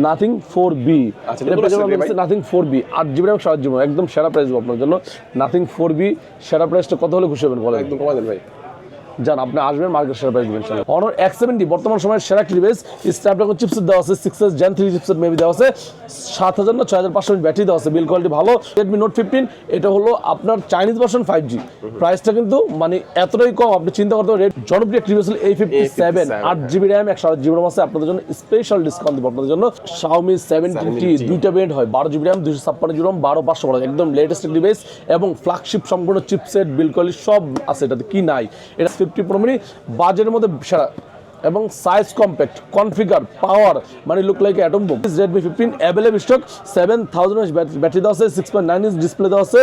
Nothing 4B nothing 4B 8GB এবং 7GB একদম সেরা প্রাইস আপনার জন্য। নাথিং 4B সেরা প্রাইসটা কত হলে খুশি হবেন বলেন? একদম কমাই দেন ভাই। জান আপনি আসবেন মার্কেট সেরা প্রাইস দিবেন ইনশাআল্লাহ। Honor X70 বর্তমান সময়ের সেরা ডিভাইস, স্ন্যাপড্রাগন চিপসেট দেওয়া আছে, 6s Gen 3 চিপসেট মেবি দেওয়া আছে, 7000 না 6500 ব্যাটারি দেওয়া আছে, বিল কোয়ালিটি ভালো। Redmi Note 15 এটা হলো আপনার চাইনিজ ভার্সন 5G, প্রাইসটা কিন্তু মানে এতটাই কম আপনি চিন্তা করতে পারেন। জনপ্রিয় ডিভাইস হলো A57 8GB RAM 128GB RAM আছে, আপনাদের জন্য স্পেশাল ডিসকাউন্ট দিব আপনাদের জন্য। Xiaomi 70T দুইটা ভেরিয়েন্ট হয়, 12GB RAM 256GB RAM 12500 একদম লেটেস্ট ডিভাইস এবং ফ্ল্যাগশিপ সম্পূর্ণ চিপসেট বিল কোয়ালিটি সব আছে, এটাতে কি নাই। এটা 50 Pro mini বাজেটের মধ্যে সেরা এবং সাইজ কম্প্যাক্ট, কনফিগার, পাওয়ার মানে look like atom bomb. Redmi 15 available stock, 7000 mAh battery দেওয়া আছে, 6.9 ইঞ্চ ডিসপ্লে দেওয়া আছে,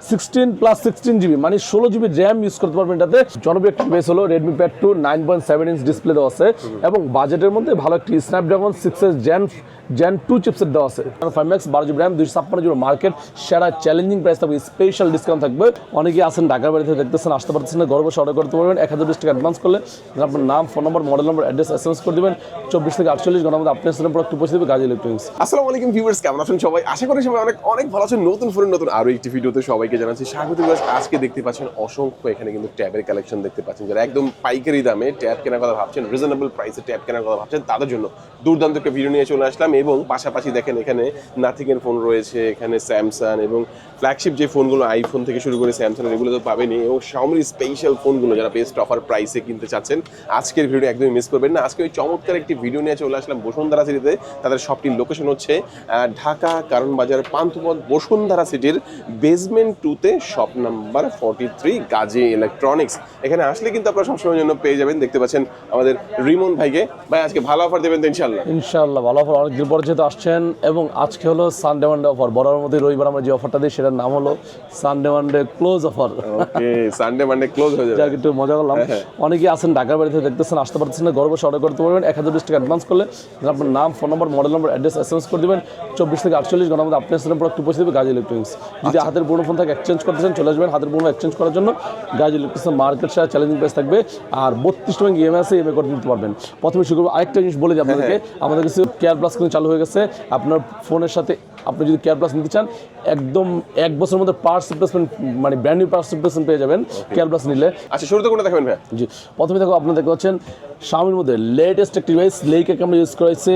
16+16GB মানে 16GB RAM ইউজ করতে পারবেন এটাতে। জনপ্রিয় একটা ডিভাইস হলো Redmi Pad 2 9.7 ইঞ্চ ডিসপ্লে দেওয়া আছে এবং বাজেটের মধ্যে ভালো একটি স্ন্যাপড্রাগন 6s Gen 2 চিপসেট দেওয়া আছে, 5 max 12GB RAM 256GB market সেরা চ্যালেঞ্জিং প্রাইস থাকবে, স্পেশাল ডিসকাউন্ট থাকবে। অনেকেই আছেন ঢাকার বাড়িতে দেখতেছেন, আসতে পারতেছেন না, ঘরে বসে অর্ডার করতে পারবেন। 1020 টাকা অ্যাডভান্স করলে আপনার নাম, ফোন নম্বর, মডেল নম্বর, অ্যাড্রেস এসএমএস করে দিবেন। 24 থেকে 48 ঘন্টার মধ্যে আপনার সাথে প্রোডাক্ট পৌঁছে দেবে গাজী ইলেকট্রনিক্স। আসসালামু আলাইকুম ভিউয়ার্স, কেমন আছেন সবাই? আশা করি সবাই অনেক ভালো আছেন। নতুন ফোনের নতুন আরো একটি ভিডিওতে সবাইকে জানাচ্ছি স্বাগত। আজকে দেখতে পাচ্ছেন অসংখ্য এখানে কিন্তু ট্যাবের কালেকশন দেখতে পাচ্ছেন। যারা একদম পাইকারি দামে ট্যাব কেনার কথা ভাবছেন, রিজনেবল প্রাইসে ট্যাব কেনার কথা ভাবছেন, তাদের জন্য দুর্দান্ত একটা ভিডিও নিয়ে চলে আসলাম। এবং পাশাপাশি দেখেন এখানে নাথিং এর ফোন রয়েছে, এখানে স্যামসাং এবং ফ্ল্যাগশিপ যে ফোনগুলো আইফোন থেকে শুরু করে স্যামসাং এগুলো তো পাবেনই, এবং Xiaomi স্পেশাল ফোনগুলো যারা বেস্ট অফার প্রাইসে কিনতে চাচ্ছেন আজকের ভিডিও একদমই মিস করবেন না। আজকে ওই চমৎকার একটি ভিডিও নিয়ে চলে আসলাম বসুন্ধরা সিটিতে। তাদের শপটির লোকেশন হচ্ছে ঢাকা কারণ বাজার পান্থপথ বসুন্ধরা সিটির বেসমেন্ট 2-তে শপ নাম্বার 43 গাজী ইলেকট্রনিক্স। এখানে আসলে কিন্তু আপনারা সবসময়ের জন্য পেয়ে যাবেন। দেখতে পাচ্ছেন আমাদের রিমন ভাইকে। ভাই আজকে ভালো অফার দেবেন তো ইনশাআল্লাহ? ইনশাআল্লাহ ভালো অফার, অনেকদিন পর যেহেতু আসছেন, এবং আজকে হলো সানডে মানডে অফার। বরাবর মধ্যে রবিবার আমরা যে অফারটা দিই সেটার নাম হলো সানডে মানডে ক্লোজ অফার। ওকে, সানডে মানডে ক্লোজ হয়ে যাবে, একটু মজা করলাম। অনেকেই আছেন ঢাকার বাড়িতে দেখতেছেন, আসতে পারতেছেন না, ঘরে বসে অর্ডার করতে পারবেন। 1020 টাকা অ্যাডভান্স করলে আপনার নাম, ফোন নম্বর, মডেল নম্বর, অ্যাড্রেস এসএমএস করে দিবেন। 24 থেকে 48 ঘন্টার মধ্যে আপনার সাথে প্রোডাক্ট পৌঁছে দেবে গাজী ইলেকট্রনিক্স। যদি হাতের পুরনো ফোন থাকে এক্সচেঞ্জ করতেছেন চলে আসবেন, হাতের পুরনো এক্সচেঞ্জ করার জন্য গাজী ইলেকট্রনিক্স মার্কেট সেরা চ্যালেঞ্জিং প্রাইস থাকবে। আর 32 টাকা ইএমআই আছে, ইএমআই করে নিতে পারবেন। প্রথমে শুরু করবো আরেকটা জিনিস বলে দিই আপনাদেরকে, আমাদের কাছে কেয়ার প্লাস কিন্তু চালু হয়ে গেছে। আপনার ফোনের সাথে আপনি যদি কেয়ার প্লাস নিতে চান একদম 1 বছরের মধ্যে পার্টস রিপ্লেসমেন্ট মানে ব্র্যান্ড নিউ পার্টস রিপ্লেসমেন্ট পেয়ে যাবেন কেয়ার প্লাস নিলে। আচ্ছা, শুরুতে কোনটা দেখাবেন ভাই? জি, প্রথমে দেখো আপনারা দেখতে পাচ্ছেন Xiaomi মধ্যে লেটেস্ট একটা ডিভাইস লেইকা আমরা ইউজ করেছে।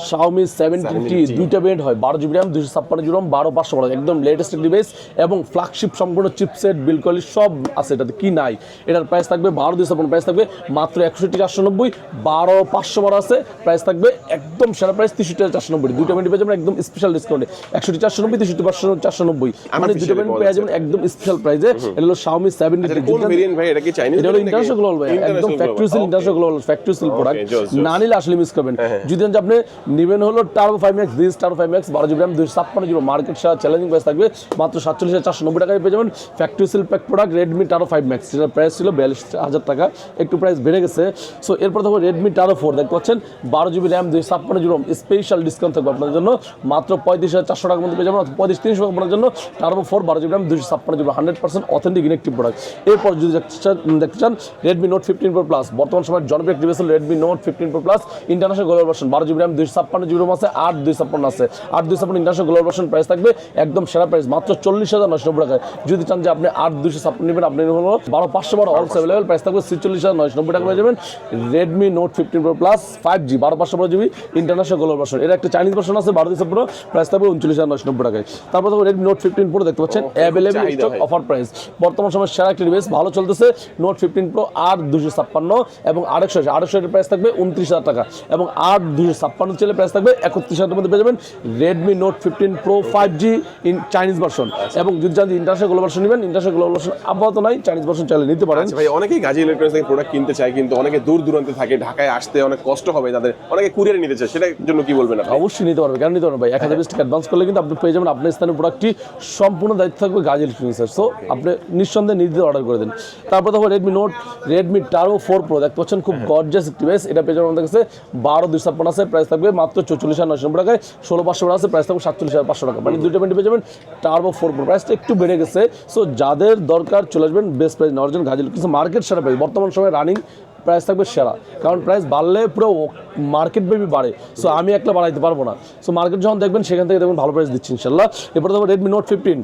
Xiaomi 70T দুইটা ভেরিয়েন্ট হয়, 12GB RAM 256GB RAM 12500 একদম লেটেস্ট ডিভাইস এবং ফ্ল্যাগশিপ সম্পূর্ণ চিপসেট বিল কোয়ালিটি সব আছে, এটাতে কি নাই। এটার প্রাইস থাকবে 12256, প্রাইস থাকবে মাত্র 61490, 12500 আছে, প্রাইস থাকবে একদম সেরা প্রাইস 63490। দুইটা ভেরিয়েন্ট পেয়ে যাবেন একদম স্পেশাল ডিসকাউন্টে 61490 63490, মানে দুইটা ভেরিয়েন্ট পেয়ে যাবেন একদম স্পেশাল প্রাইসে। এটা হলো Xiaomi 70T। কোন ভেরিয়েন্ট ভাই? এটা কি চাইনিজ? এটা হলো ইন্টারন্যাশনাল গ্লোবাল ভাই, একদম factory seal international global factory seal product. না নিলে আসলে মিস করবেন। যদি আপনি নিবেন হলো turbo 5 max, this turbo 5 max 12GB RAM 256GB market সেরা চ্যালেঞ্জিং প্রাইস থাকবে মাত্র 47490 টাকায় পেয়ে যাবেন। Factory seal pack product Redmi turbo 5 max, যেটার প্রাইস ছিল 42000 টাকা, একটু প্রাইস বেড়ে গেছে। সো এরপর দেখো Redmi টার্বো 4 দেখতে পাচ্ছেন 12GB RAM 256GB RAM special discount থাকবে আপনাদের জন্য মাত্র 35400 টাকার মধ্যে পেয়ে যাবেন, 35300 আপনার জন্য turbo 4 12GB RAM 256GB 100% authentic inactive product. এরপর যদি দেখতে চান Redmi Note 15 Pro Plus, বর্তমান সময়ের জনপ্রিয় ডিভাইস হলো Redmi Note 15 Pro Plus international global version, 12GB RAM 256GB RAM আছে, 8256 আছে, 8256 ইন্টারন্যাশনাল গ্লোবাল ভার্সন। প্রাইস থাকবে একদম সেরা প্রাইস মাত্র 40990 টাকায়। যদি চান যে আপনি 8256 নেবেন, আপনি হলো 12500 অলস अवेलेबल, প্রাইস থাকবে 46990 টাকা পেয়ে যাবেন। Redmi Note 15 Pro Plus 5G 12500GB international global version, এটা একটা চাইনিজ ভার্সন আছে 12256, প্রাইস থাকবে 3990 টাকায়। তারপর দেখো Redmi Note 15 Pro দেখতে পাচ্ছেন अवेलेबल স্টক অফার প্রাইস, বর্তমান সময়ের সেরা একটা ডিভাইস, ভালো চলতেছে Note 15 Pro 8256 এবং 828 এর প্রাইস থাকবে 29000 টাকা, এবং 8256 চলে প্রাইস থাকবে 31000 মধ্যে পেয়ে যাবেন Redmi Note 15 Pro 5G in Chinese version. এবং যদি চান ইন্টারন্যাশনাল গ্লোবাল ভার্সন নেবেন, ইন্টারন্যাশনাল গ্লোবাল ভার্সন আপাতত নাই, চাইনিজ ভার্সন চাইলে নিতে পারেন। আচ্ছা ভাই, অনেকেই গাজী ইলেকট্রনিক্স থেকে প্রোডাক্ট কিনতে চায় কিন্তু অনেকে দূর দূরান্তে থাকে, ঢাকায় আসতে অনেক কষ্ট হবে তাদের, অনেকে কুরিয়ারে নিতে চায়, সেটার জন্য কি বলবেন আপনি? অবশ্যই নিতে পারবেন, কেন নিতে পারবেন ভাই। 1020 টাকা অ্যাডভান্স করলে কিন্তু আপনি পেয়ে যাবেন আপনার স্থানীয় প্রোডাক্টটি, সম্পূর্ণ দায়িত্ব থাকবে গাজী ইলেকট্রনিক্সের। সো আপনি নিঃসন্দেহে নিজে অর্ডার করে দিন। তারপর দেখো Redmi টার্বো 4 Pro দেখতে পাচ্ছেন, খুব গর্জিয়াস ডিভাইস, এটা পেয়ে যাবেন আমাদের কাছে 12256 আছে, প্রাইস থাকবে মাত্র 44990 টাকায়, 16500 আছে, প্রাইস থাকবে 47500 টাকা, মানে দুইটা পেয়ে যাবেন টার্বো 4 Pro। প্রাইসটা একটু বেড়ে গেছে। সো যাদের দরকার চলে আসবেন বেস্ট প্রাইস নেওয়ার জন্য গাজী ইলেকট্রনিক্স মার্কেট সেরা প্রাইস, বর্তমান সময়ে রানিং প্রাইস থাকবে সেরা, কারণ প্রাইস বাড়লে পুরো মার্কেট বেবি বাড়ে। সো আমি একটা বাড়াইতে পারবো না। সো মার্কেট যখন দেখবেন সেখান থেকে দেখবেন ভালো প্রাইস দিচ্ছি ইনশাল্লাহ। এরপর দেখবো Redmi Note 15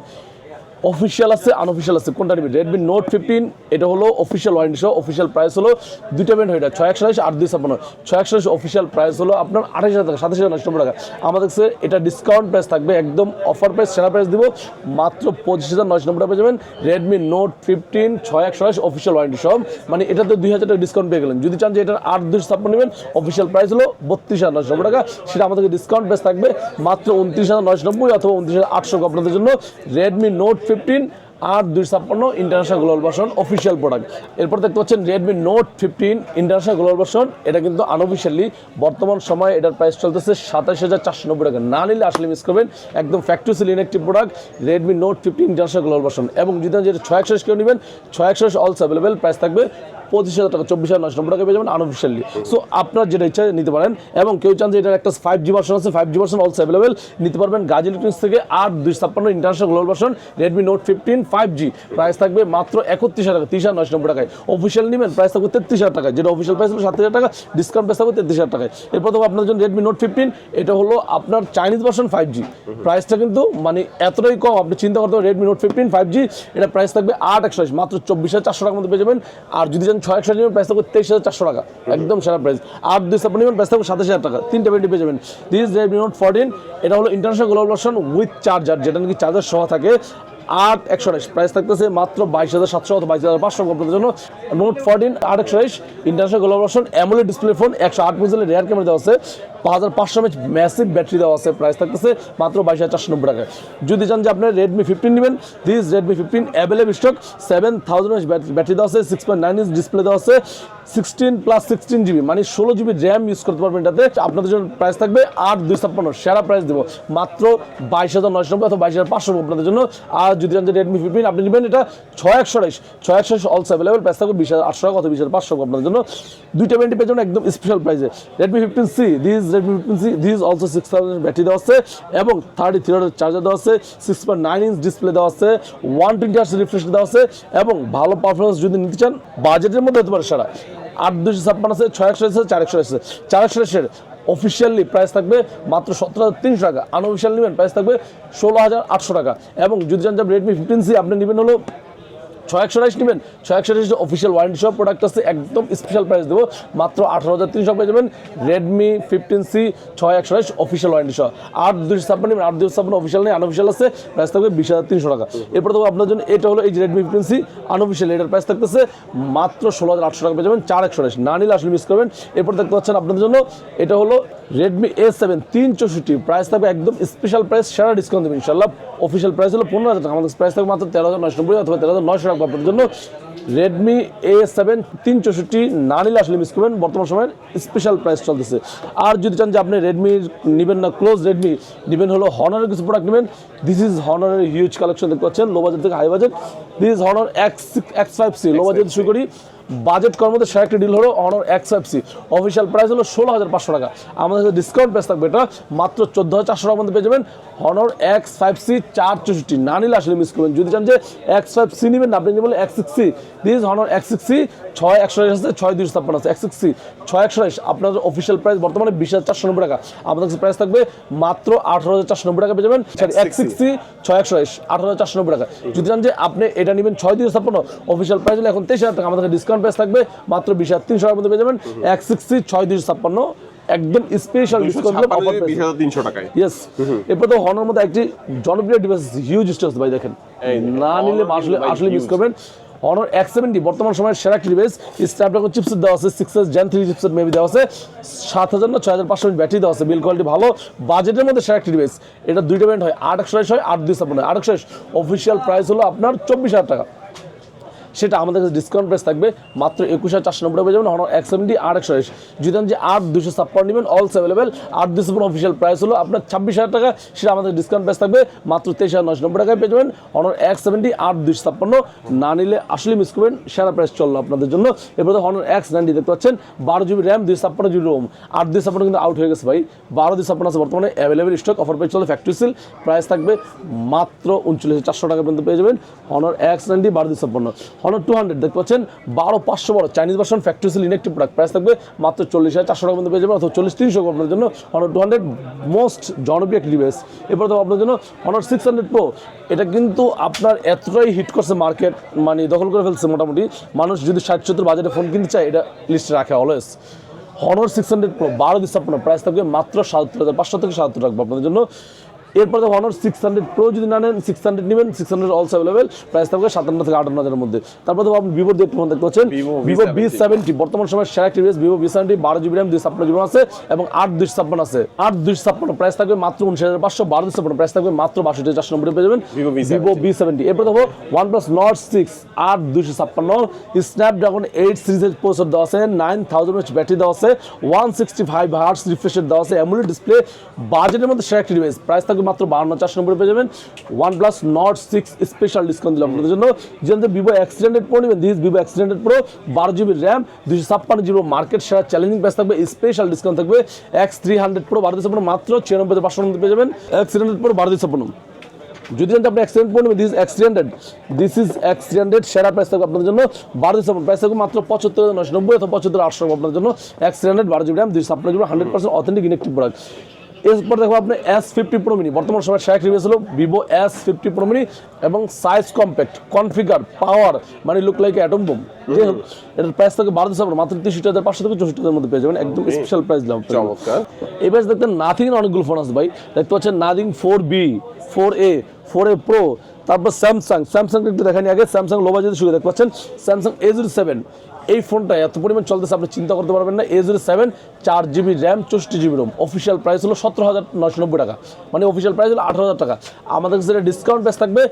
অফিসিয়াল আছে, আনঅফিসিয়াল আছে, কোনটা নিবি? Redmi Note 15 এটা হলো অফিসিয়াল ওয়ারেন্টি সহ, অফিসিয়াল প্রাইস হলো দুইটা ব্যান্ড হয়, 6128 8256। 6128 অফিসিয়াল প্রাইস হলো আপনার 28000 টাকা, 27990 টাকা। আমাদের কাছে এটা ডিসকাউন্ট প্রাইস থাকবে, একদম অফার প্রাইস, সেরা প্রাইস দিব মাত্র 25990 টাকা পেয়ে যাবেন। Redmi Note 15 6128 অফিসিয়াল ওয়ারেন্টি সহ, মানে এটাতে 2000 টাকা ডিসকাউন্ট পেয়ে গেলেন। যদি চান যে এটার 8256 নেবেন, অফিসিয়াল প্রাইস হলো 32990 টাকা, সেটা আমাদের ডিসকাউন্ট প্রাইস থাকবে মাত্র 29990 অথবা 29800 আপনাদের জন্য। Redmi Note 15 8256 international global version official product. এরপর দেখতে পাচ্ছেন Redmi Note 15 international global version, এটা কিন্তু আনঅফিসিয়ালি বর্তমান সময়ে এটার প্রাইস চলতেছে 27490 টাকা। না নিলে আসলে মিস করবেন, একদম factory seal inactive product Redmi Note 15 international global version. এবং যদি যেটা 6128 কেউ নেবেন, 6128 অলসো অ্যাভেলেবেল, প্রাইস থাকবে 25000 টাকা, 24990 টাকা পেয়ে যাবেন আনঅফিসিয়ালি। সো আপনার যেটা ইচ্ছা নিতে পারেন। এবং কেউ চান যে এটার একটা 5G ভার্সন আছে, 5G ভার্সন অলসো অ্যাভেলেবেল, নিতে পারবেন গাজী ইলেকট্রনিক্স থেকে। 8256 international global version Redmi Note 15 5G, price থাকবে মাত্র 31000 টাকা, 33990 টাকায়। অফিসিয়াল নেবেন প্রাইস থাকবে 33000 টাকা, যেটা অফিসিয়াল প্রাইস হলো 7000 টাকা, ডিসকাউন্ট প্রাইস থাকবে 33000 টাকায়। এরপর দেখো আপনার জন্য Redmi Note 15, এটা হলো আপনার চাইনিজ ভার্সন 5G, প্রাইসটা কিন্তু মানে এতটাই কম, আপনি চিন্তা করতে পারেন। Redmi Note 15 5G, এটা প্রাইস থাকবে 8128, মাত্র 24400 টাকার মধ্যে পেয়ে যাবেন। আর যদি চান 6128 নেবেন, প্রাইস থাকবে 23400 টাকা, একদম সেরা প্রাইস। 8256 নেবেন, প্রাইস থাকবে 27000 টাকা, তিনটা ব্যান্ডি পেয়ে যাবেন। দিস Redmi Note 14, এটা হলো international global version with charger, যেটা নাকি চার্জার সহ থাকে। 8128, প্রাইস থাকতেছে মাত্র 22700 অথবা 22500 আপনাদের জন্য। Note 14 8128 international global version AMOLED display phone, 108 পিক্সেলের রিয়ার ক্যামেরা দেওয়া আছে, 5500 mAh ম্যাসিভ ব্যাটারি দেওয়া আছে, প্রাইস থাকতেছে মাত্র 22490 টাকা। যদি চান যে আপনি Redmi 15 নেবেন, this Redmi 15 available stock, 7000 mAh battery দেওয়া আছে, 6.9 ইঞ্চ ডিসপ্লে দেওয়া আছে, 16+16 GB মানে 16 GB র্যাম ইউজ করতে পারবেন এটাতে। আপনাদের জন্য প্রাইস থাকবে 8256, সেরা প্রাইস দেবো মাত্র 22990 অথবা 22500 আপনাদের জন্য। আর যদি চান যে Redmi 15 আপনি নেবেন, এটা 6128 অলসো অ্যাভেলেবল, প্রাইস থাকবে 20800 টাকা অথবা 20500 আপনাদের জন্য। দুইটা ব্যান্ডি পেয়ে যাবেন একদম স্পেশাল প্রাইসে। Redmi 15C, this Redmi 15C, this also 6000 battery দেওয়া আছে এবং 33 চার্জার দেওয়া আছে, 6.9 ইঞ্চ ডিসপ্লে দেওয়া আছে, 120Hz রিফ্রেশ দেওয়া আছে এবং ভালো পারফরমেন্স যদি নিতে চান বাজেটের মধ্যে হতে পারে সেরা। 8256 আছে, 6128 আছে, 4128 আছে। 4128 অফিসিয়ালি প্রাইস থাকবে মাত্র 17300 টাকা, আনঅফিসিয়াল নেবেন প্রাইস থাকবে 16800 টাকা। এবং যদি চান যে Redmi 15C আপনি নেবেন হলো 6128 নেবেন, 6128 অফিসিয়াল ওয়ারেন্টি সব প্রোডাক্ট আছে, একদম স্পেশাল প্রাইস দেবো মাত্র 18300 পেয়ে যাবেন। Redmi 15C 6128 অফিসিয়াল ওয়ারেন্টি সহ। 8256 নেবেন, 8256 অফিসিয়াল নেই, আনঅফিসিয়াল আছে, প্রাইস থাকবে 20300 টাকা। এরপর দেখো আপনার জন্য এটা হলো এই যে Redmi 15C আনঅফিসিয়াল, এটার প্রাইস থাকতেছে মাত্র 16800 টাকা পেয়ে যাবেন, 4128, না নিলে আসলে মিস করবেন। এরপর দেখতে পাচ্ছেন আপনাদের জন্য এটা হলো Redmi A7 364, প্রাইস থাকবে একদম স্পেশাল প্রাইস, সেরা ডিসকাউন্ট দেবেন ইনশাল্লাহ। অফিসিয়াল প্রাইস হলো 15000 টাকা, আমাদের প্রাইস থাকবে মাত্র 13990 অথবা 13900 টাকা আপনাদের জন্য। Redmi A7 364 না নিলে আসলে মিস করবেন, বর্তমান সময়ের স্পেশাল প্রাইস চলতেছে। আর যদি চান যে আপনি রেডমি নেবেন না, ক্লোজ রেডমি নেবেন হলো হনারের কিছু প্রোডাক্ট নেবেন। দিস ইজ হনারের হিউজ কালেকশন দেখতে পাচ্ছেন, লো বাজেট থেকে high budget. This is Honor X5C, low budget শুরু করি। বাজেট করার মধ্যে সেরা একটা ডিল হলো হনার X5C, অফিসিয়াল প্রাইস হলো 16500 টাকা, আমাদের কাছে ডিসকাউন্ট প্রাইস থাকবে এটা মাত্র 14400 টাকার মধ্যে পেয়ে যাবেন। হনার X5C 464 না নিলে আসলে মিস করবেন। যদি চান যে X5C নেবেন, আপনি নেবেন X6C। This is honours X6C 6128 আছে, 6256 আছে। X6C 6128 আপনার অফিসিয়াল প্রাইস বর্তমানে 20490 টাকা, আমাদের কাছে প্রাইস থাকবে মাত্র 18490 টাকা পেয়ে যাবেন। X6C 6128 18490 টাকা। যদি চান যে আপনি এটা নেবেন 6256, অফিসিয়াল প্রাইস হলো এখন 23000 টাকা, আমাদের ডিসকাউন্ট প্রাইস থাকবে মাত্র 20300 টাকার মধ্যে পেয়ে যাবেন। X6C 6256 একদম স্পেশাল ডিসকাউন্ট দিলে অফার প্রাইস 20300 টাকায়। ইয়েস, এরপর তো হনার মধ্যে একটি জনপ্রিয় ডিভাইস, হিউজ স্টোরেজ ভাই, দেখেন না নিলে আসলে মিস করবেন। হনার X70 বর্তমান সময়ের সেরা একটি ডিভাইস, স্ন্যাপড্রাগন চিপসেট দেওয়া আছে, 6S Gen 3 চিপসেট মেবি দেওয়া আছে, 7000 না 6500 ব্যাটারি দেওয়া আছে, বিল কোয়ালিটি ভালো, বাজেটের মধ্যে সেরা একটি ডিভাইস। এটা দুইটা ব্র্যান্ড হয়, 8128 হয়, 8256। 8128 অফিসিয়াল প্রাইস হলো আপনার 24000 টাকা, সেটা আমাদের কাছে ডিসকাউন্ট প্রাইস থাকবে মাত্র 21490 টাকা পেয়ে যাবেন। Honours X70 8128। যদি যে 8256 নেবেন অলসো অ্যাভেলেবেল, 8256 অফিসিয়াল প্রাইস হলো আপনার 26000 টাকা, সেটা আমাদের ডিসকাউন্ট প্রাইস থাকবে মাত্র 23990 টাকায় পেয়ে যাবেন। হনার X70 8256 না নিলে আসলে মিস করবেন, সেরা প্রাইস চললো আপনাদের জন্য। এরপরে হনার X90 দেখতে পাচ্ছেন, 12GB র্যাম, 256GB ROM। 8256 কিন্তু আউট হয়ে গেছে ভাই, 1256 আছে বর্তমানে অ্যাভেলেবেল স্টক, অফার প্রাইস চলে ফ্যাক্টরি সেল, প্রাইস থাকবে মাত্র 39400 টাকা পর্যন্ত পেয়ে যাবেন হনার X90 1256। Honor 200 দেখতে পাচ্ছেন 12500 বড় Chinese version factory seal inactive product, price থাকবে মাত্র 40400 টাকার মধ্যে পেয়ে যাবেন, অথবা 40300 আপনার জন্য Honor 200 মোস্ট জনপ্রিয় একটি ডিভাইস। এরপর তো আপনার জন্য Honor 600 Pro, এটা কিন্তু আপনার এতটাই হিট করছে মার্কেট, মানে দখল করে ফেলছে মোটামুটি। মানুষ যদি 60-70 বাজেটে ফোন কিনতে চায় এটা লিস্টে রাখে অলওয়েজ। Honor 600 Pro 12 প্রাইস থাকবে মাত্র 77500 থেকে 700 টাকা আপনাদের জন্য। এরপর তো Honor 600 Pro যদি না নেন 600 নেবেন, 600 অলসো অ্যাভেলেবেল, প্রাইস থাকবে 57 থেকে 58 এর মধ্যে। তারপর তো আপনি ভিভোর দেখতে পাচ্ছেন ভিভো V70 বর্তমান সময়ের সেরা একটি device, Vivo V70 12GB RAM 256GB আছে এবং 8256 আছে। 8256 প্রাইস থাকবে মাত্র 19500, 1256 প্রাইস থাকবে মাত্র 62490 পেয়ে যাবেন ভিভো V70। এরপর দেখো OnePlus Nord 6 8256 স্ন্যাপড্রাগন 8 সিরিজের প্রসেসর দেওয়া আছে, 9000 mAh ব্যাটারি দেওয়া আছে, 165 হার্টজ রিফ্রেশ রেট দেওয়া আছে, অ্যামোলেড ডিসপ্লে, বাজেটের মধ্যে সেরা একটি ডিভাইস, প্রাইস থাকবে মাত্র 52490 পেয়ে যাবেন। OnePlus Nord 6 স্পেশাল ডিসকাউন্ট দিলাম আপনাদের জন্য। যেহেতু ভিভো X300 Pro নেবেন, this Vivo X300 Pro 12GB RAM 256GB market সেরা চ্যালেঞ্জিং প্রাইস থাকবে, স্পেশাল ডিসকাউন্ট থাকবে। X300 Pro 1256 মাত্র 96500 পেয়ে যাবেন। X300 Pro 1256 যদি আপনি X300 Pro নেবেন, দিস ইজ X300 সেরা প্রাইস থাকবে আপনাদের জন্য 1257 প্রাইস থাকবে মাত্র 75990 অথবা 75800 আপনাদের জন্য। X300 12GB RAM 256GB 100% authentic inactive product. এরপর দেখো আপনার S50 Pro mini বর্তমান সময়ের সেরা রিভিউ হলো ভিভো S50 Pro mini এবং সাইজ কম্প্যাক্ট, কনফিগার, পাওয়ার, মানে লুক লাইক অ্যাটম বোম। যে এটার প্রাইস থাকে 12,000 মাত্র 63500 থেকে 64000 মধ্যে পেয়ে যাবেন, একদম স্পেশাল প্রাইস দিলাম। চমৎকার। এই প্রাইস দেখতে নাথিং এর অনেকগুলো ফোন আছে ভাই, দেখতে পাচ্ছেন nothing 4B, 4A, 4A Pro, তারপর স্যামসাং একটু দেখানি আগে, স্যামসাং লো বাজেটে শুরু দেখতে পাচ্ছেন স্যামসাং A07। এই ফোনটা এত পরিমাণ চলতেছে আপনি চিন্তা করতে পারবেন না। A07 4GB RAM 64GB ROM, official price হলো 17990 টাকা, মানে অফিসিয়াল প্রাইস হলো 18000 টাকা। আমাদের কাছে ডিসকাউন্ট প্রাইস থাকবে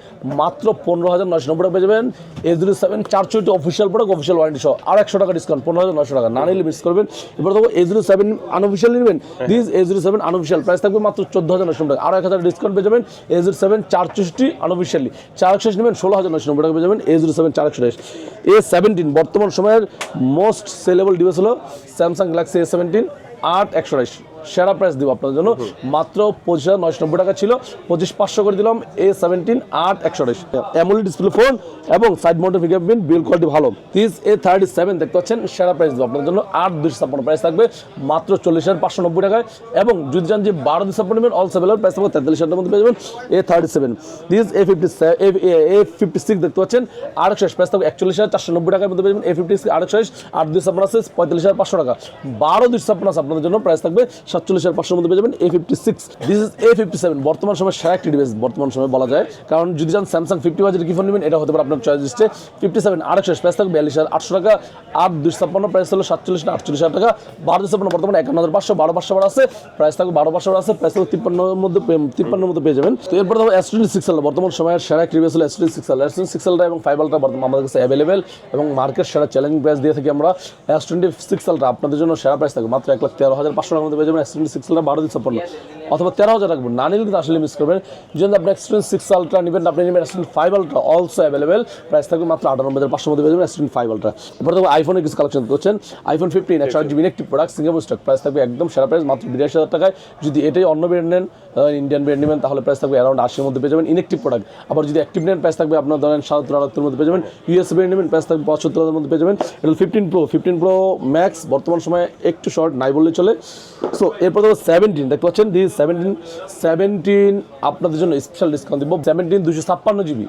মাত্র 15990 টাকা পেয়ে যাবেন। A07 464 official product, official warranty সহ আর 100 টাকা ডিসকাউন্ট, 15900 টাকা, না নিলে মিস করবেন। এবার দেখো A07 আনঅফিসিয়াল নেবেন, দিস A07 আনঅফিসিয়াল প্রাইস থাকবে মাত্র 14990 টাকা, আর 1000 ডিসকাউন্ট পেয়ে যাবেন। A07 464 আনঅফিসিয়ালি 461 নেবেন 16990 টাকা পেয়ে যাবেন। A07 461। A17 বর্তমান সময়ের মোস্ট সেলেবল ডিভাইস হলো স্যামসাং গ্যালাক্সি A17 8128, সেরা প্রাইস দিব আপনাদের জন্য মাত্র 25990 টাকা ছিল, 25500 করে দিলাম। A17 8128 অ্যামোলেড ডিসপ্লে ফোন এবং side mounted fingerprint, build quality ভালো। দিস A37 দেখতে পাচ্ছেন সেরা প্রাইস দিব আপনাদের জন্য 8256 প্রাইস থাকবে মাত্র 40590 টাকায়। এবং যদি জান যে 1256 নেবেন অলসো অ্যাভেলেবল, প্রাইস থাকবে 43000 টাকার মধ্যে পেয়ে যাবেন। A37 দিস A56 দেখতে পাচ্ছেন 828 প্রাইস থাকবে 41490 টাকার মধ্যে পেয়ে যাবেন। A56 828 8256 আছে 45500 টাকা, 12256 আছে আপনাদের জন্য, প্রাইস থাকবে 47500 মধ্যে পেয়ে যাবেন। A56 দিস ইজ A57 বর্তমান সময় সেরা একটি ডিভাইস বর্তমান সময় বলা যায়, কারণ যদি জান স্যামসাং 50 বাজেট কি ফোন নেবেন এটা হতে পারে আপনার চয়েস লিস্টে। 57 828 প্রাইস থাকবে 42800 টাকা, 8256 প্রাইস হলো 47 না 48000 টাকা, 12256 বর্তমানে 51500, 12500 আছে, প্রাইস থাকবে 12500 আছে, প্রাইস থাকবে 53 এর মধ্যে পেয়ে যাবেন। তো এরপর দেখো S26 বর্তমান সময়ের সেরা একটি ডিভাইস হলো S26 এবং 5 আলট্রা বর্তমান আমাদের কাছে অ্যাভেলেবেল এবং মার্কেট সেরা চ্যালেঞ্জিং প্রাইস দিয়ে থাকি আমরা। S26 আলট্রা আপনাদের জন্য সেরা প্রাইস থাকবে মাত্র 1,13,500 টাকার মধ্যে পেয়ে যাবেন। S26 আলট্রা 12,56 অথবা 13,000 রাখবেন, না নিলে কিন্তু আসলে মিস করবেন। যদি আপনি S26 আলট্রা নেবেন, আপনি নেবেন S5 ultra also available, price থাকবে মাত্র 98,500 মধ্যে পেয়ে যাবেন S5 আলট্রা। এরপর দেখো আইফোনের কিছু কালেকশন করছেন, iPhone 15 128GB inactive product, Singapore stock, price থাকবে একদম সেরা প্রাইস মাত্র 82,000 টাকায়। যদি এটাই অন্য ব্র্যান্ড নেন, ইন্ডিয়ান ব্র্যান্ড নেবেন, তাহলে প্রাইস থাকবে অ্যারাউন্ড 80 মধ্যে পেয়ে যাবেন ইনেকটিভ প্রোডাক্ট। আবার যদি অ্যাক্টিভ নেন, প্রাইস থাকবে আপনার ধরেন 77-78 মধ্যে পেয়ে যাবেন। ইউএস ব্র্যান্ড নেবেন, প্রাইস থাকবে 75,000 মধ্যে পেয়ে যাবেন। এটা 15 Pro Max বর্তমান সময়ে একটু শর্ট নাই বললে চলে। সো এরপর দেখো 17 দেখতে পাচ্ছেন, দিস 17 আপনাদের জন্য স্পেশাল ডিসকাউন্ট দিব। 17 256GB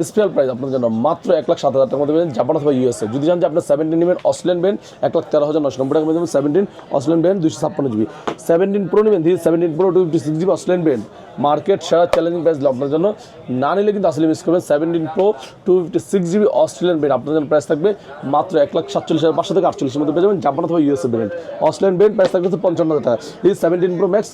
স্পেশাল প্রাইস আপনাদের জন্য মাত্র 1,07,000 টাকার মধ্যে পেয়ে যাবেন জাপান অথবা ইউএসএ। যদি জান যে আপনার 17 নেবেন অস্ট্রেলিয়ান ব্র্যান্ড 1,13,990 টাকা মধ্যে 17 অস্ট্রেলিয়ান ব্র্যান্ড 256GB। 17 Pro নেবেন, this 17 Pro 256GB Australian brand, market সেরা চ্যালেঞ্জিং প্রাইস দিল আপনার জন্য, না নিলে কিন্তু আসলে মিস করবেন। 17 Pro 256GB অস্ট্রেলিয়ান ব্র্যান্ড আপনাদের জন্য প্রাইস থাকবে মাত্র 1,47,500 থেকে 48 মধ্যে পেয়ে যাবেন জাপান অথবা USA brand. Australian brand price থাকবে 55,000 টাকা। দিস 17 Pro Max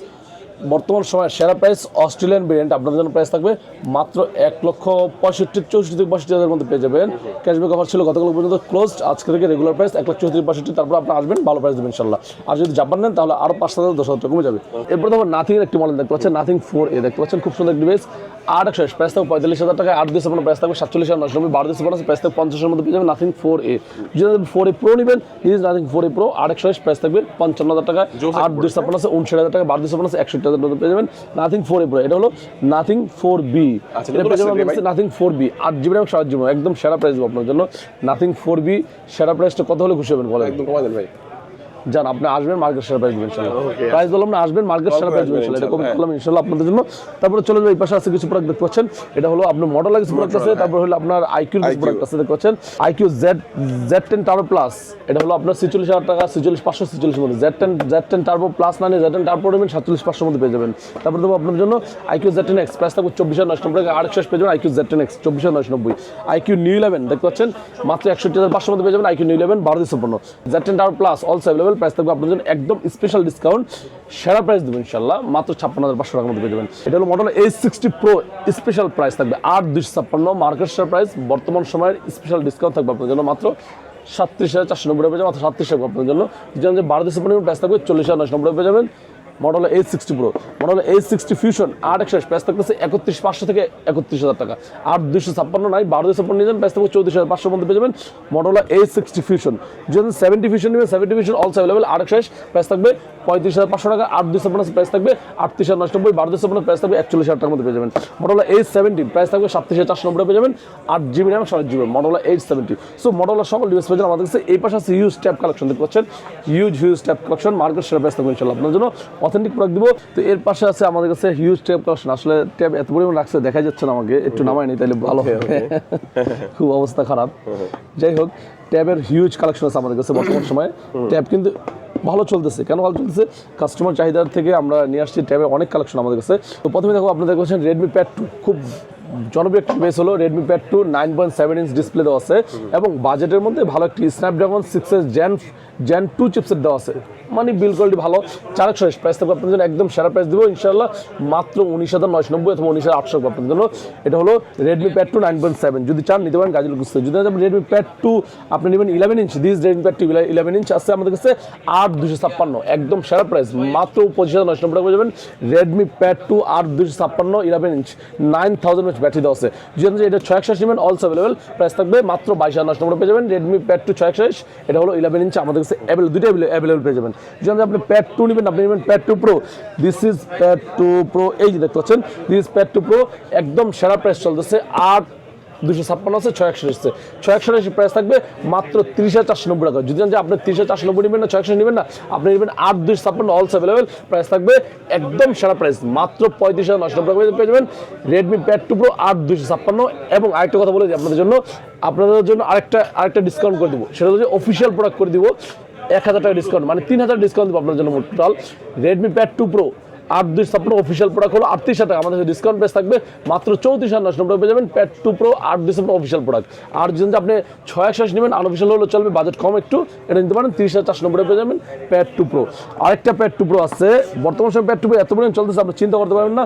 বর্তমান সময়ের সেরা প্রাইস অস্ট্রেলিয়ান ভেরিয়েন্ট আপনাদের জন্য প্রাইস থাকবে মাত্র 1,64,000 মধ্যে পেয়ে যাবেন। ক্যাশব্যাক অফার ছিল গতকাল পর্যন্ত ক্লোজড, আজকে থেকে রেগুলার প্রাইস 1,64,65, তারপর আপনি আসবেন ভালো প্রাইস দেবেন ইনশাল্লাহ। আর যদি জাপান নেন তাহলে আরও 5,000-10,000 টাকা কমে যাবে। এরপর দেখো নাথিং এর একটি মডেল দেখতে পাচ্ছেন, নাথিং 4A দেখতে পাচ্ছেন, খুব সুন্দর ডিভাইস, 828 প্রাইস থাকবে 45,000 টাকা, 8256 প্রাইস থাকবে 47,990, 12,56 প্রাইস থাকবে 50,000 মধ্যে পেয়ে যাবেন নাথিং 4A। যদি 4A Pro নেবেন, this nothing 4A Pro 828 price থাকবে 55,000 টাকা, 8256 আছে 59,000 টাকা, 12,56 আছে 61,000 20,000 মধ্যে পেয়ে যাবেন নাথিং 4A Pro, এটা হলো নাথিং 4B, এটা পেয়ে যাবেন নাথিং 4B 8GB এবং 7GB, একদম সেরা প্রাইস দেবো আপনার জন্য নাথিং 4B। সেরা প্রাইসটা কত হলে খুশি হবেন বলেন? একদম কমাই দেন ভাই। জান আপনি আসবেন মার্কেট সেরা প্রাইস দিবেন ইনশাআল্লাহ, প্রাইস বললাম না, আসবেন মার্কেট সেরা প্রাইস দিবেন ইনশাআল্লাহ, এটা কমে করলাম ইনশাআল্লাহ আপনাদের জন্য। তারপরে চলে যাবে এই পাশে আছে কিছু প্রোডাক্ট দেখতে পাচ্ছেন, এটা হলো আপনার মডেল কিছু প্রোডাক্ট আছে, তারপর হলো আপনার আইকিউ কিছু প্রোডাক্ট আছে দেখতে পাচ্ছেন, আইকিউ Z10 টার্বো প্লাস, এটা হলো আপনার 46,000 টাকা, 46,546 মধ্যে। Z10 টার্বো প্লাস মানে Z10 টার্বো নেবেন 47,500 মধ্যে পেয়ে যাবেন। তারপরে দেবো আপনার জন্য আইকিউ Z10X, প্রাইস থাকবে 24,990 টাকা, আর পেয়ে যাবেন আইকিউ Z10X 24,990। আইকিউ নিউ 11 দেখতে পাচ্ছেন মাত্র 61,500 মধ্যে পেয়ে যাবেন, iQOO new 11 12,256। Z10 turbo plus also available, price থাকবে আপনার জন্য একদম স্পেশাল ডিসকাউন্ট, সেরা প্রাইস দেবেন ইনশাআল্লাহ মাত্র 56,500 টাকার মধ্যে পেয়ে যাবেন। এটা হলো model A60 Pro, special price থাকবে 8,256, মার্কেট সেরা প্রাইস, বর্তমান সময়ের স্পেশাল ডিসকাউন্ট থাকবে আপনার জন্য মাত্র 37,490 পেয়ে যাবেন, মাত্র 37 টাকা আপনার জন্য। যেমন যে 12,256 প্রাইস থাকবে 40,990 পেয়ে যাবেন। Model A60 Pro, model A60 Fusion 8 price থাকতেছে 31,500 থেকে 31,000 টাকা, 8,256 নাই 12,256 নিয়ে যান, প্রাইস থাকবে 34,500 মধ্যে পেয়ে যাবেন। মডেল A60 Fusion, যদি 70 Fusion নেবেন 70 Fusion অলসো अवेलेबल, 8 প্রাইস থাকবে 35,500 টাকা, 8,256 প্রাইস থাকবে 38,990, 12,256 প্রাইস থাকবে 41,000 টাকার মধ্যে পেয়ে যাবেন। মডেল A70 প্রাইস থাকবে 37,490 পেয়ে যাবেন, 8GB RAM 7GB, model A70। So model সকল ডিভাইস পেয়ে যাবেন আমাদের কাছে। এই পাশে আছে হিউজ ট্যাব কালেকশন দেখতে পাচ্ছেন, হিউজ ট্যাব কালেকশন, মার্কেট সেরা প্রাইস থাকবে ইনশাআল্লাহ আপনার জন্য, অথেন্টিক প্রোডাক্ট দিব। তো এর পাশে আছে আমাদের কাছে হিউজ ট্যাব কালেকশন, আসলে ট্যাব এত পরিমাণ রাখছে দেখা যাচ্ছে না আমাকে, একটু নামাই নি তাহলে ভালো হবে, খুব অবস্থা খারাপ। যাই হোক, ট্যাবের হিউজ কালেকশন আছে আমাদের কাছে বর্তমান সময়ে, ট্যাব কিন্তু ভালো চলতেছে। কেন ভালো চলতেছে? কাস্টমার চাহিদার থেকে আমরা নিয়ে আসছি ট্যাবে অনেক কালেকশন আমাদের কাছে। তো প্রথমে দেখো আপনাদের কাছে Redmi Pad 2, খুব জনপ্রিয় একটা ডিভাইস হলো Redmi Pad 2, 9.7 ইঞ্চ ডিসপ্লে দেওয়া আছে এবং বাজেটের মধ্যে ভালো একটি স্ন্যাপড্রাগন 6s Gen 2 চিপসেট দেওয়া আছে, মানে বিল কোয়ালিটি ভালো। 420 প্রাইস থাকবে আপনাদের জন্য একদম সেরা প্রাইস দেবো ইনশাআল্লাহ মাত্র 19,990 অথবা 19,800 আপনাদের জন্য। এটা হলো Redmi Pad 2 9.7, যদি চান নিতে পারেন গাজীপুর গুস্তে। যদি আপনি Redmi Pad 2 আপনি নেবেন 11 inch, this Redmi Pad 2 11 inch আছে আমাদের কাছে 8,256, একদম সেরা প্রাইস মাত্র 25,990 টাকা পেয়ে যাবেন। Redmi Pad 2 8,256 11 inch 9000 mAh battery দেওয়া আছে। যদি এটা 621 নেবেন অলসো अवेलेबल, প্রাইস থাকবে মাত্র 22,990 টাকা পেয়ে যাবেন। Redmi Pad 2 621, এটা হলো 11 ইঞ্চ আমাদের কাছে দুইটা অ্যাভেলেবল পেয়ে যাবেন। যদি আপনি Pad 2 নেবেন, আপনি নেবেন Pad 2 Pro, this is Pad 2 Pro, এই যে দেখতে পাচ্ছেন দিস Pad 2 Pro, একদম সেরা প্রাইস চলতেছে 8,256 আছে, 621 621 প্রাইস থাকবে মাত্র 30,490 টাকা। যদি আপনি 30,490 নেবেন না 621 নেবেন না, আপনি নেবেন 8,256 অলসো अवेलेबल, প্রাইস থাকবে একদম সেরা প্রাইস মাত্র 35,990 টাকা পেয়ে যাবেন। Redmi Pad 2 Pro 8,256। এবং আরেকটা কথা বলে দিই আপনাদের জন্য আরেকটা ডিসকাউন্ট করে দিব, সেটা হচ্ছে অফিসিয়াল প্রোডাক্ট করে দিব 1,000 টাকা ডিসকাউন্ট, মানে 3,000 ডিসকাউন্ট দিব আপনার জন্য total. Redmi Pad 2 Pro 8,256 official product হলো 38,000 টাকা, আমাদের ডিসকাউন্ট প্রাইস থাকবে মাত্র 34,990 টাকা পেয়ে যাবেন। Pad 2 Pro 8,256 official product. আর যদি আপনি 621 নেবেন আনঅফিসিয়াল হলো চলবে, বাজেট কম একটু, এটা নিতে পারেন 30,490 টাকা পেয়ে যাবেন Pad 2 Pro। আরেকটা Pad 2 Pro আছে বর্তমান সময়, Pad 2 Pro এত পরিমাণ চলতেছে আপনি চিন্তা করতে পারবেন না,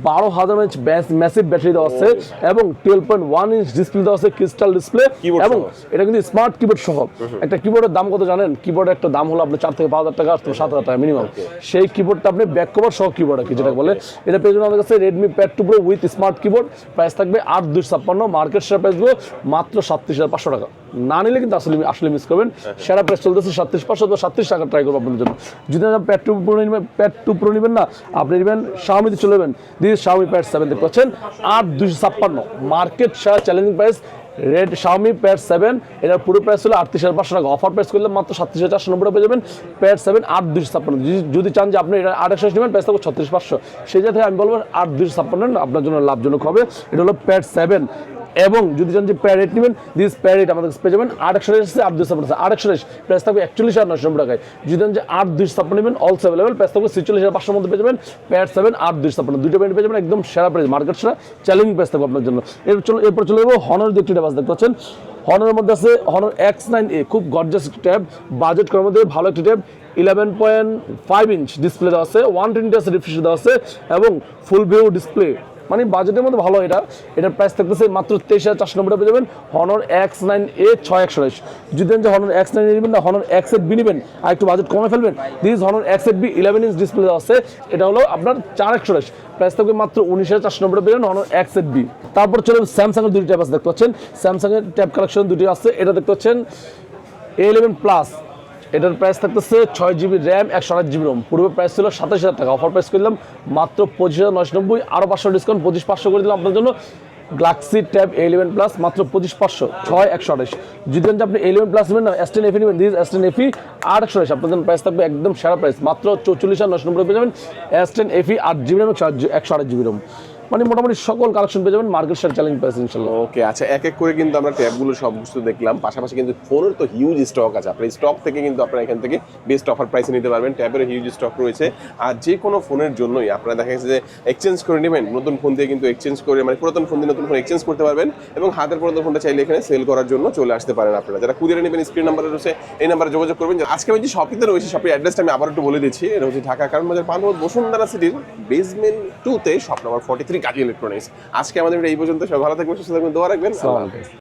12,000 mAh ম্যাসিভ ব্যাটারি দেওয়া আছে এবং 12.1 ইঞ্চ ডিসপ্লে দেওয়া আছে, ক্রিস্টাল ডিসপ্লে, এবং এটা কিন্তু স্মার্ট কিবোর্ড সহ। একটা কিবোর্ডের দাম কত জানেন? কিবোর্ডের একটা দাম হলো আপনার 4 থেকে 5,000 টাকা, 7,000 টাকা মিনিমাম। সেই কিবোর্ডটা আপনি ব্যাক কভার সহ কিবোর্ড আর কি যেটা বলে, এটা পেয়ে যাবেন আমাদের কাছে Redmi Pad 2 Pro with smart keyboard, price থাকবে 8,256, মার্কেট সেরা প্রাইস দেবো মাত্র 37,500 টাকা। না নিলে কিন্তু আসলে মিস করবেন, সেরা প্রাইস চলতেছে 37,500 অথবা 37 টাকা ট্রাই করবো আপনাদের জন্য। যদি আপনি Pad 2 Pro নেবেন না, আপনি নেবেন Xiaomi চলে যাবেন, দিস Xiaomi Pad 7 দেখতে পাচ্ছেন 8,256, মার্কেট সেরা চ্যালেঞ্জিং প্রাইস Xiaomi Pad 7, এটার পুরো প্রাইস হলো 38,500 টাকা, অফার প্রাইস করলে মাত্র 37,490 টাকা পেয়ে যাবেন। Pad 7 8,256, যদি চান যে আপনি এটা 28 নেবেন প্রাইস থাকবে 36,500, সেই জায়গায় আমি বলবো 8,256 আপনার জন্য লাভজনক হবে। এটা হলো Pad 7। এবং যদি চান যে Pad 8 নেবেন, দিস Pad 8 আমাদের পেয়ে যাবেন 8,128 8,256, প্রাইস থাকবে 41,990 টাকায়। যদি চান যে 8,256 নেবেন অলসো अवेलेबल, প্রাইস থাকবে 46,500 মধ্যে পেয়ে যাবেন। Pad 7 8,256, দুটো ব্র্যান্ড পেয়ে যাবেন একদম সেরা প্রাইস, মার্কেট সেরা চ্যালেঞ্জিং প্রাইস থাকবে আপনার জন্য। এরপর চলে যাবো Honor দিয়ে একটি ডিভাইস দেখতে পাচ্ছেন, Honor মধ্যে আছে Honor X9A, খুব গর্জিয়াস ট্যাব, বাজেট করার মধ্যে ভালো একটি ট্যাব, 11.5 ইঞ্চ ডিসপ্লে দেওয়া আছে, 120 Hz রিফ্রেশ দেওয়া আছে এবং ফুল ভিউ ডিসপ্লে, মানে বাজেটের মধ্যে ভালো। এটার প্রাইস থাকতেছে মাত্র 23,490 টাকা পেয়ে যাবেন। Honor X9A 628। যদি Honor X9 নেবেন না, Honor X8B নেবেন আর একটু বাজেট কমে ফেলবেন, this Honor X8B 11 inch display দেওয়া আছে, এটা হলো আপনার 428, প্রাইস থাকবে মাত্র 19,490 টাকা পেয়ে যাবেন Honor X8B। তারপর চলে Samsung এর দুটি ট্যাব আছে দেখতে পাচ্ছেন, Samsung এর ট্যাব কালেকশন দুটি আছে, এটা দেখতে পাচ্ছেন A11 Plus, এটার প্রাইস থাকতেছে 6GB র্যাম 128GB রোম। পূর্বে প্রাইস ছিল 27,000 টাকা, অফার প্রাইস করলাম মাত্র 25,990, আরও 500 ডিসকাউন্ট 25,500 করে দিলাম আপনার জন্য। গ্যালাক্সি ট্যাব A11 প্লাস মাত্র 25,500, 6,128। যদি আপনি A11 প্লাস নেবেন না, S10 FE নেবেন, দিস S10 FE 8,128, আপনার জন্য প্রাইস থাকবে একদম সেরা প্রাইস, মাত্র 44,990 পেয়ে যাবেন। S10 FE 8GB RAM 128GB Rome, মানে মোটামুটি সকল কালেকশন পেয়ে যাবেন মার্কেট শেয়ার চ্যালেঞ্জ প্রাইস ইনশাআল্লাহ। ওকে, আচ্ছা এক এক করে কিন্তু আমরা ট্যাবগুলো সব কিছু দেখলাম, পাশাপাশি কিন্তু ফোনের তো হিউজ স্টক আছে। আপনার স্টক থেকে কিন্তু আপনারা এখান থেকে বেস্ট অফার প্রাইসে নিতে পারবেন। ট্যাবের হিউজ স্টক রয়েছে, আর যে কোনো ফোনের জন্যই আপনারা দেখা গেছে যে এক্সচেঞ্জ করে নেবেন, নতুন ফোন দিয়ে কিন্তু এক্সচেঞ্জ করে, মানে পুরাতন ফোন দিয়ে নতুন ফোন এক্সচেঞ্জ করতে পারবেন, এবং হাতের পুরাতন ফোনটা চাইলে এখানে সেল করার জন্য চলে আসতে পারেন আপনারা। যারা কুরিয়ারে নেবেন স্ক্রিন নাম্বারে রয়েছে, এই নাম্বারে যোগাযোগ করবেন। আজকে আমি যে শপিতে রয়েছে, শপের অ্যাড্রেসটা আমি আবার একটু বলে দিচ্ছি। এটা হচ্ছে ঢাকা কারণ বাজার পান্থপথ বসুন্ধরা সিটির বেসমেন্ট 2-তে শপ নাম্বার 43 কাজী ইলেকট্রনিক্স। আজকে আমাদের এই পর্যন্ত, সব ভালো থাকবেন, সুস্থ থাকবেন, দোয়া রাখবেন।